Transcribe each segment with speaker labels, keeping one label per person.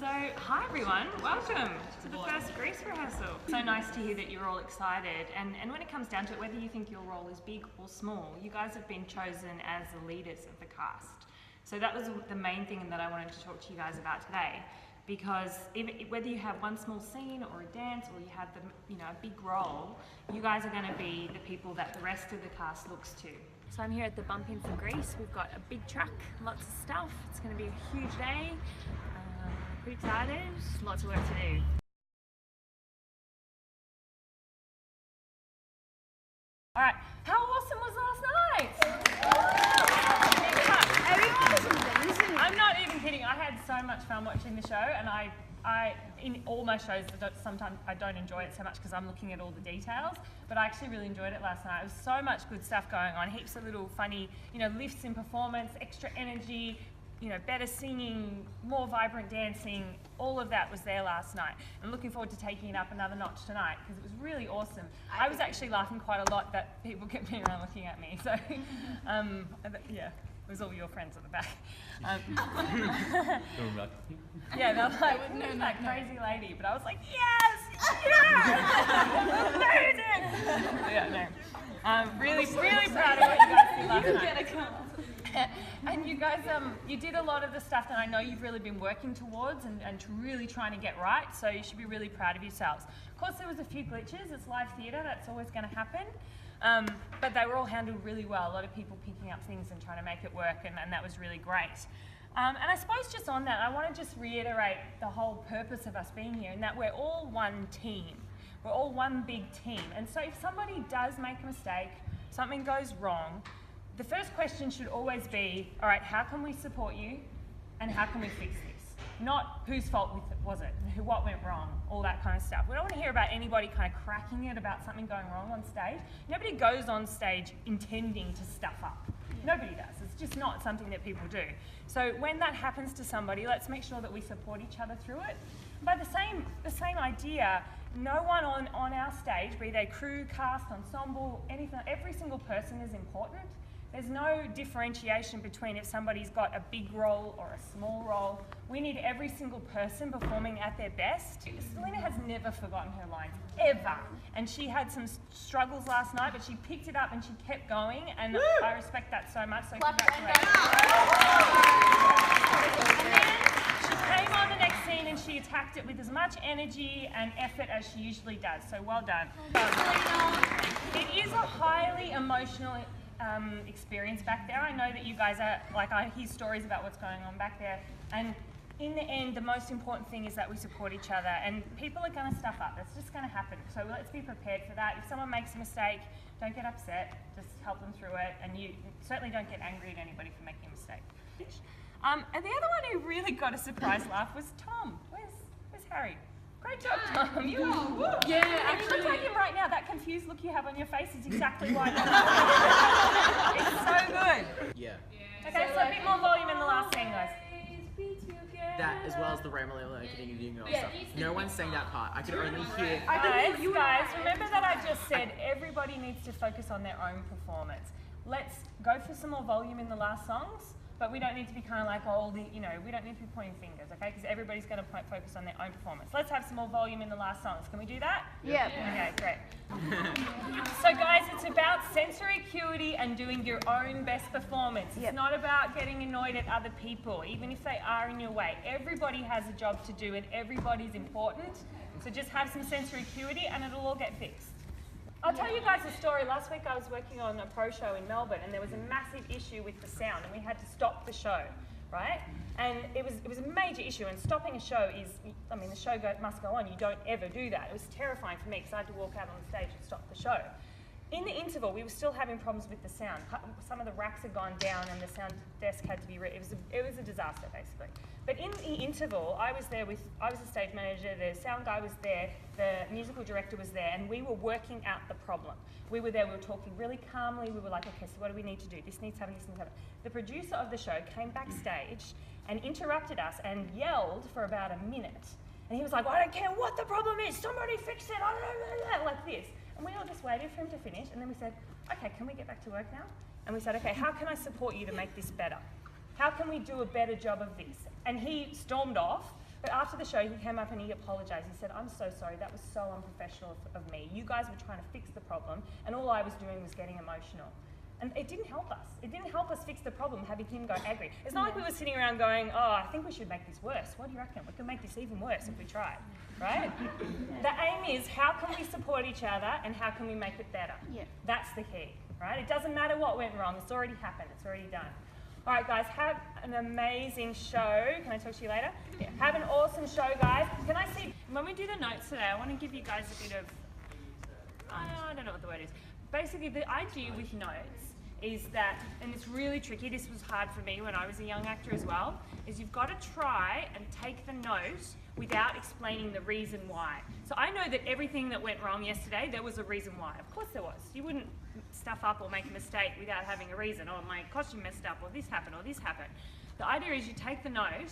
Speaker 1: So, hi everyone, welcome to the first Grease rehearsal. So nice to hear that you're all excited, and when it comes down to it, whether you think your role is big or small, you guys have been chosen as the leaders of the cast. So that was the main thing that I wanted to talk to you guys about today, because even whether you have one small scene or a dance or you have a big role, you guys are going to be the people that the rest of the cast looks to. So I'm here at the Bump In for Grease. We've got a big truck, lots of stuff. It's going to be a huge day. Pretty excited, lots of work to do. All right, how awesome was last night? I'm not even kidding. I had so much fun watching the show, and I in all my shows, sometimes I don't enjoy it so much because I'm looking at all the details, but I actually really enjoyed it last night. It was so much good stuff going on, heaps of little funny, lifts in performance, extra energy, better singing, more vibrant dancing, all of that was there last night. I'm looking forward to taking it up another notch tonight because it was really awesome. I was actually laughing quite a lot that people kept me around looking at me, so yeah, it was all your friends at the back. Yeah, they're like, who's that crazy lady? But I was like, yes, yes, amazing. Yeah, no, really proud of what you guys did last night. And you guys, you did a lot of the stuff that I know you've really been working towards and really trying to get right, so you should be really proud of yourselves. Of course, there was a few glitches. It's live theatre, that's always going to happen, but they were all handled really well. A lot of people picking up things and trying to make it work, and that was really great. And I suppose just on that, I want to just reiterate the whole purpose of us being here, and that we're all one team. We're all one big team, and so if somebody does make a mistake, something goes wrong, the first question should always be, all right, how can we support you and how can we fix this? Not whose fault was it, what went wrong, all that kind of stuff. We don't want to hear about anybody kind of cracking it about something going wrong on stage. Nobody goes on stage intending to stuff up. Nobody does. It's just not something that people do. So when that happens to somebody, let's make sure that we support each other through it. By the same idea, no one on our stage, be they crew, cast, ensemble, anything, every single person is important. There's no differentiation between if somebody's got a big role or a small role. We need every single person performing at their best. Selena has never forgotten her lines, ever. And she had some struggles last night, but she picked it up and she kept going, and I respect that so much, so congratulations. And then she came on the next scene and she attacked it with as much energy and effort as she usually does, so well done. It is a highly emotional experience back there. I know that you guys are, I hear stories about what's going on back there, and in the end, the most important thing is that we support each other, and people are going to stuff up. That's just going to happen, so let's be prepared for that. If someone makes a mistake, don't get upset, just help them through it, and you certainly don't get angry at anybody for making a mistake. And the other one who really got a surprise laugh was Tom. Where's Harry? Great job, Tom. You are. Yeah, actually. You look like him right now. That confused look you have on your face is exactly why. It's so good.
Speaker 2: Yeah.
Speaker 1: Okay, so a bit more volume in the last scene, guys.
Speaker 2: That, as well as the Ramblin' getting you know stuff. No one sang that part. I could only hear.
Speaker 1: Guys, remember that I just said everybody needs to focus on their own performance. Let's go for some more volume in the last songs. But we don't need to be kind of like we don't need to be pointing fingers, okay? Because everybody's going to focus on their own performance. Let's have some more volume in the last songs. Can we do that?
Speaker 3: Yeah.
Speaker 1: Okay, great. So guys, it's about sensory acuity and doing your own best performance. It's not about getting annoyed at other people, even if they are in your way. Everybody has a job to do and everybody's important. So just have some sensory acuity and it'll all get fixed. I'll tell you guys a story. Last week I was working on a pro show in Melbourne and there was a massive issue with the sound and we had to stop the show, right? And it was a major issue, and stopping a show is, the show must go on. You don't ever do that. It was terrifying for me because I had to walk out on the stage and stop the show. In the interval, we were still having problems with the sound. Some of the racks had gone down and the sound desk had to be it was a disaster, basically. But in the interval, I was the stage manager, the sound guy was there, the musical director was there, and we were working out the problem. We were there, we were talking really calmly, we were like, okay, so what do we need to do? This needs to happen, this needs to happen. The producer of the show came backstage and interrupted us and yelled for about a minute. And he was like, I don't care what the problem is, somebody fix it, like this. And we all just waited for him to finish, and then we said, okay, can we get back to work now? And we said, okay, how can I support you to make this better? How can we do a better job of this? And he stormed off, But after the show, he came up and he apologised. He said, I'm so sorry, that was so unprofessional of me. You guys were trying to fix the problem, and all I was doing was getting emotional. And it didn't help us. It didn't help us fix the problem, having him go angry. It's not like we were sitting around going, oh, I think we should make this worse. What do you reckon? We can make this even worse if we tried, right? The aim is, how can we support each other and how can we make it better?
Speaker 3: Yeah.
Speaker 1: That's the key, right? It doesn't matter what went wrong. It's already happened. It's already done. All right, guys, have an amazing show. Can I talk to you later? Yeah. Have an awesome show, guys. Can I see, when we do the notes today, I want to give you guys a bit of, I don't know what the word is. Basically, the idea with notes is that, and it's really tricky, this was hard for me when I was a young actor as well, is you've got to try and take the note without explaining the reason why. So I know that everything that went wrong yesterday, there was a reason why. Of course there was. You wouldn't stuff up or make a mistake without having a reason, or my costume messed up, or this happened, or this happened. The idea is you take the note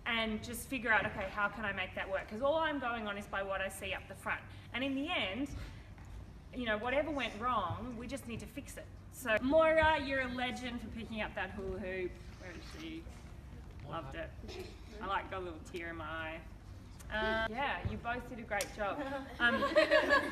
Speaker 1: and just figure out, okay, how can I make that work? Because all I'm going on is by what I see up the front. And in the end, you know, whatever went wrong, we just need to fix it. So, Moira, you're a legend for picking up that hula hoop. Where is she? Loved it. I like got a little tear in my eye. Yeah, you both did a great job.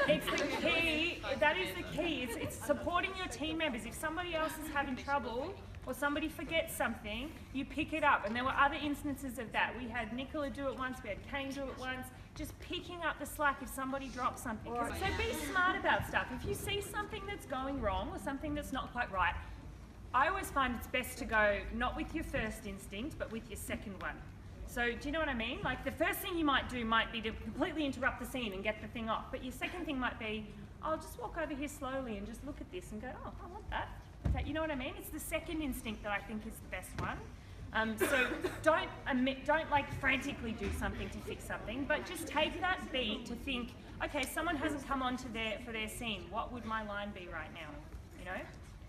Speaker 1: It's the key, that is the key, it's supporting your team members. If somebody else is having trouble, or somebody forgets something, you pick it up. And there were other instances of that. We had Nicola do it once, we had Kane do it once, just picking up the slack if somebody drops something. So be smart about stuff. If you see something that's going wrong, or something that's not quite right, I always find it's best to go not with your first instinct, but with your second one. So do you know what I mean? Like the first thing you might do might be to completely interrupt the scene and get the thing off. But your second thing might be, I'll just walk over here slowly and just look at this and go, oh, I want that. Okay, you know what I mean? It's the second instinct that I think is the best one. So don't like frantically do something to fix something, but just take that beat to think, okay, someone hasn't come on to for their scene. What would my line be right now? You know?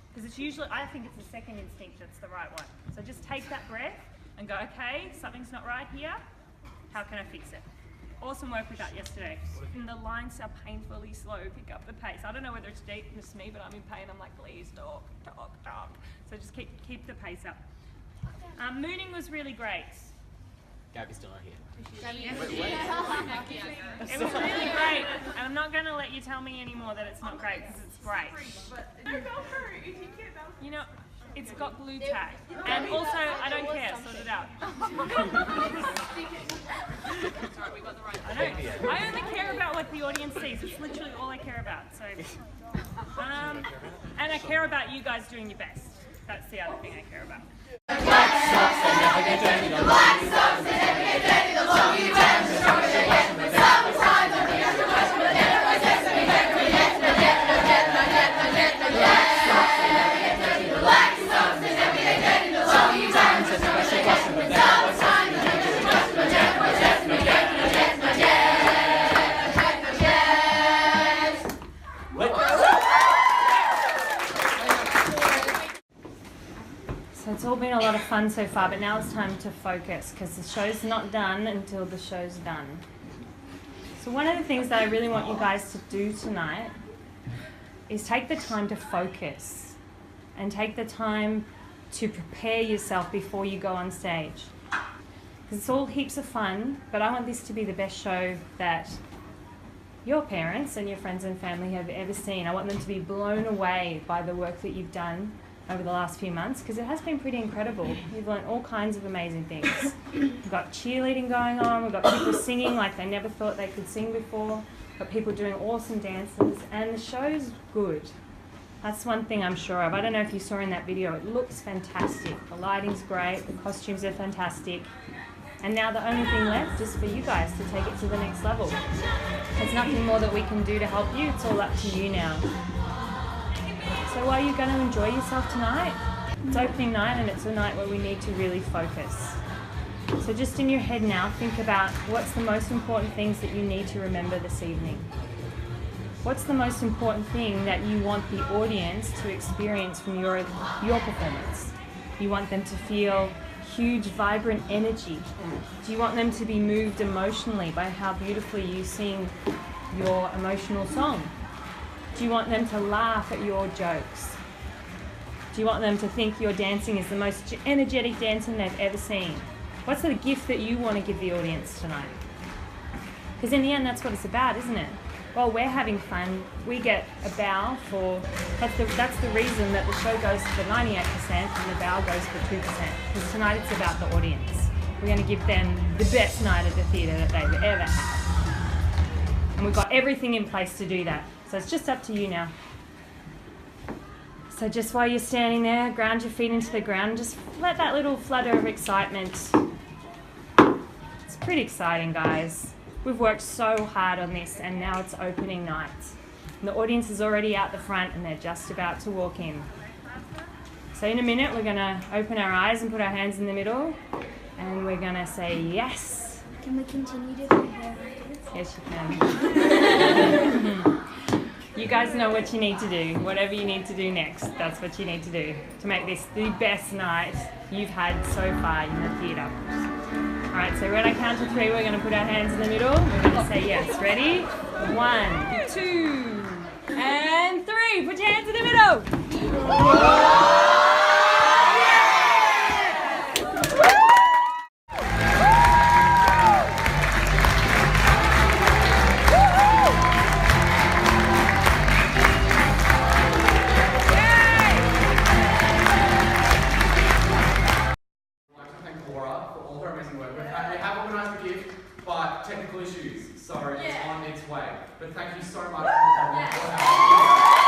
Speaker 1: Because it's usually, I think it's the second instinct that's the right one. So just take that breath and go, okay, something's not right here. How can I fix it? Awesome work with that yesterday. And the lines are painfully slow. Pick up the pace. I don't know whether it's just me, but I'm in pain. I'm like, please talk. So just keep the pace up. Mooning was really great.
Speaker 2: Gabby's still not here.
Speaker 1: It was really great. And I'm not going to let you tell me anymore that it's not great, because it's great. You know, it's got glue tack. And also, I don't care, sort it out. I only care about what the audience sees. It's literally all I care about. So, and I care about you guys doing your best. That's the other thing I care about.
Speaker 4: The black socks that never get dirty, the black socks that never get dirty, the longer you wear them, the stronger they get. Summertime, the bigger the question, but never my sex, no get, no get, no get, no get, no get, no get, no get. Socks that never get dirty, the black socks that never get dirty, the longer you wear them, the stronger they get. Summertime, the bigger the question, but never my sex, no get, no get, no get, no get, no get.
Speaker 1: So it's all been a lot of fun so far, but now it's time to focus, because the show's not done until the show's done. So one of the things that I really want you guys to do tonight is take the time to focus and take the time to prepare yourself before you go on stage. Because it's all heaps of fun, but I want this to be the best show that your parents and your friends and family have ever seen. I want them to be blown away by the work that you've done over the last few months, because it has been pretty incredible. You've learned all kinds of amazing things. We've got cheerleading going on, we've got people singing like they never thought they could sing before, we've got people doing awesome dances, and the show's good. That's one thing I'm sure of. I don't know if you saw in that video, it looks fantastic. The lighting's great, the costumes are fantastic, and now the only thing left is for you guys to take it to the next level. There's nothing more that we can do to help you, it's all up to you now. So are you going to enjoy yourself tonight? It's opening night, and it's a night where we need to really focus. So just in your head now, think about what's the most important things that you need to remember this evening. What's the most important thing that you want the audience to experience from your performance? You want them to feel huge, vibrant energy. Do you want them to be moved emotionally by how beautifully you sing your emotional song? Do you want them to laugh at your jokes? Do you want them to think your dancing is the most energetic dancing they've ever seen? What's the gift that you want to give the audience tonight? Because in the end, that's what it's about, isn't it? While we're having fun, we get a bow for, that's the reason that the show goes for 98% and the bow goes for 2%. Because tonight it's about the audience. We're going to give them the best night at the theatre that they've ever had. And we've got everything in place to do that. So it's just up to you now. So just while you're standing there, ground your feet into the ground, just let that little flutter of excitement. It's pretty exciting, guys. We've worked so hard on this and now it's opening night. And the audience is already out the front and they're just about to walk in. So in a minute we're going to open our eyes and put our hands in the middle and we're going to say yes.
Speaker 3: Can we continue to do hair afterwards?
Speaker 1: Yes, you can. You guys know what you need to do. Whatever you need to do next, that's what you need to do to make this the best night you've had so far in the theatre. Alright, so when I count to 3, we're going to put our hands in the middle. We're going to say yes. Ready? 1, 2, and 3. Put your hands in the middle.
Speaker 2: We have organised the gift, but technical issues, so it's on its way. But thank you so much for coming.